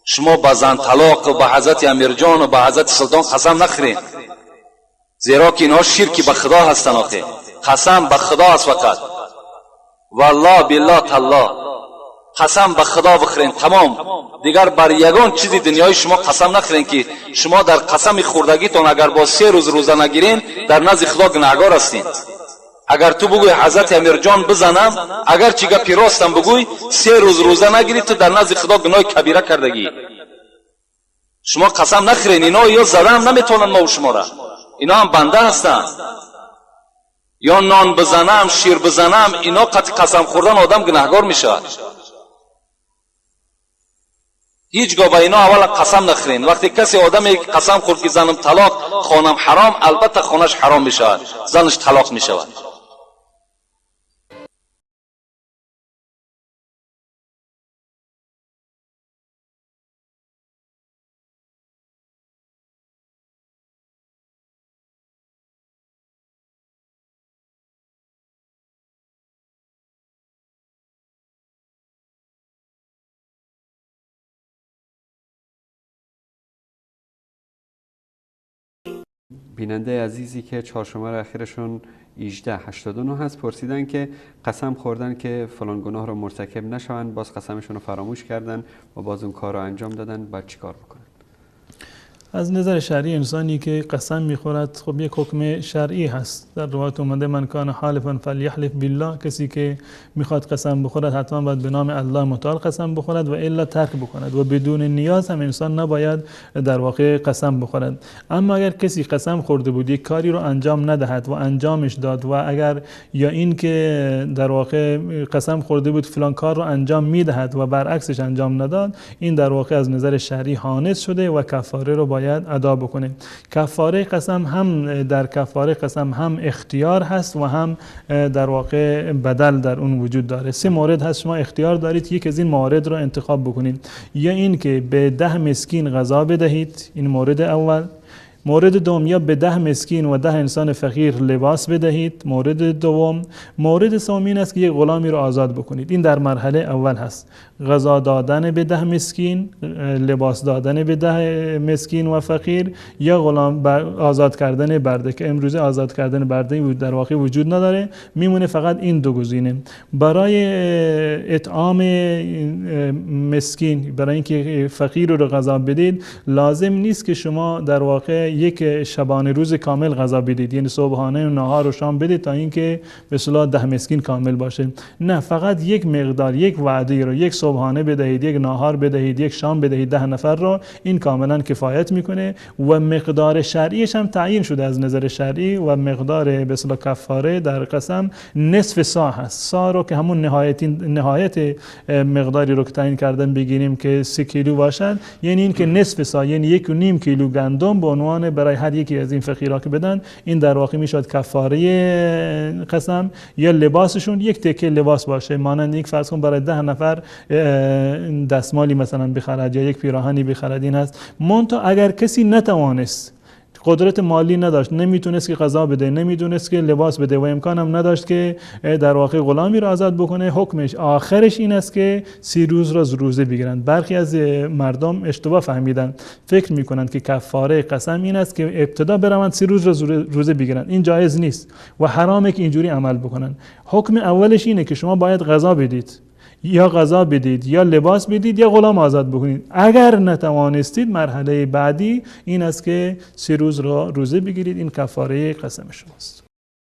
شما به زن طلاق و به حضرت امیرجان و به حضرت سلطان قسم نخورین، زیرا که اینها شرکی به خدا هستن. آخه قسم به خدا است فقط. والله بالله تالله قسم به خدا بخورین تمام. دیگر بر یگان چیزی دنیای شما قسم نخورین که شما در قسم خوردگیتون اگر با 3 روز روزه نگیرین در نزد خدا گناهگار هستین. اگر تو بگوی حضرت امیرجان بزنم، اگر چی گپی راستم بگوی 3 روز روزه نگیری تو در نزد خدا گناه کبیره کردگی. شما قسم نخورین. اینا یا زدن نمیتونن ما و شما را، اینا هم بنده هستن. یا نان بزنم شیر بزنم، اینا قسم خوردن آدم گناهگار میشه. هیچگاه به اینا اول قسم نخورین. وقتی کسی آدمی قسم خورد که زنم طلاق، خانم حرام، البته خانش حرام میشه، زنش طلاق میشه. بیننده عزیزی که چهارشماره اخیرشون 1889 هست پرسیدن که قسم خوردن که فلان گناه رو مرتکب نشوند، باز قسمشون رو فراموش کردن و باز اون کار رو انجام دادن، باید چی کار بکنن؟ از نظر شرعی انسانی که قسم میخورد خب یک حکم شرعی هست. در روایت اومده من کان حالفا فلیحلف بالله، کسی که میخواد قسم بخورد حتما باید به نام الله متعال قسم بخورد و الا ترک بکند و بدون نیاز هم انسان نباید در واقع قسم بخورد. اما اگر کسی قسم خورده بود یک کاری رو انجام ندهد و انجامش داد و اگر یا این که در واقع قسم خورده بود فلان کار رو انجام میدهد و برعکسش انجام نداد، این در واقع از نظر شرعی حانث شده و کفاره رو باید ادا بکنه. کفاره قسم هم در کفاره قسم هم اختیار هست و هم در واقع بدل در اون وجود داره. 3 مورد هست شما اختیار دارید یک از این موارد رو انتخاب بکنید. یا این که به 10 مسکین غذا بدهید، این مورد اول. مورد دوم یا به 10 مسکین و 10 انسان فقیر لباس بدهید. مورد دوم. مورد سوم این است که یک غلامی رو آزاد بکنید. این در مرحله اول هست. غذا دادن به 10 مسکین، لباس دادن به 10 مسکین و فقیر، یا غلام آزاد کردن برده که امروزه آزاد کردن برده در واقع وجود نداره، میمونه فقط این 2 گزینه. برای اطعام مسکین، برای اینکه فقیر رو غذا بدید، لازم نیست که شما در واقع یک شبانه روز کامل غذا بدید، یعنی صبحانه و نهار و شام بدید تا اینکه به اصطلاح 10 مسکین کامل باشه. نه، فقط یک مقدار، یک وعده رو، یک صبحانه بدهید، یک نهار بدهید، یک شام بدهید 10 نفر رو، این کاملا کفایت میکنه. و مقدار شرعیش هم تعیین شده از نظر شرعی و مقدار به اصطلاح کفاره در قسم نصف صاع هست. صاع رو که همون نهایت مقداری رو که تعیین کردن بگیریم که 3 کیلو باشد، یعنی این که نصف صاع، یعنی 1.5 کیلو گندم به عنوان برای هر یکی از این فقیرها که بدن، این در واقع میشد کفاره قسم. یا لباسشون یک تکه لباس باشه، مانند یک فرض کن برای 10 نفر دستمالی مثلا بخرد یا یک پیراهنی بخرد، این هست. منتها اگر کسی نتوانست، قدرت مالی نداشت، نمیتونست که غذا بده، نمیتونست که لباس بده و امکان هم نداشت که در واقع غلامی را آزاد بکنه، حکمش آخرش این است که 30 روز را روزه بگیرند. برخی از مردم اشتباه فهمیدن، فکر میکنند که کفاره قسم این است که ابتدا بروند 30 روز را روزه بگیرند. این جایز نیست و حرامه که اینجوری عمل بکنن. حکم اولش اینه که شما باید غذا بدید، یا غذا بدید، یا لباس بدید، یا غلام آزاد بکنید. اگر نتوانستید، مرحله بعدی این است که 3 روز را روزه بگیرید. این کفاره قسم شماست.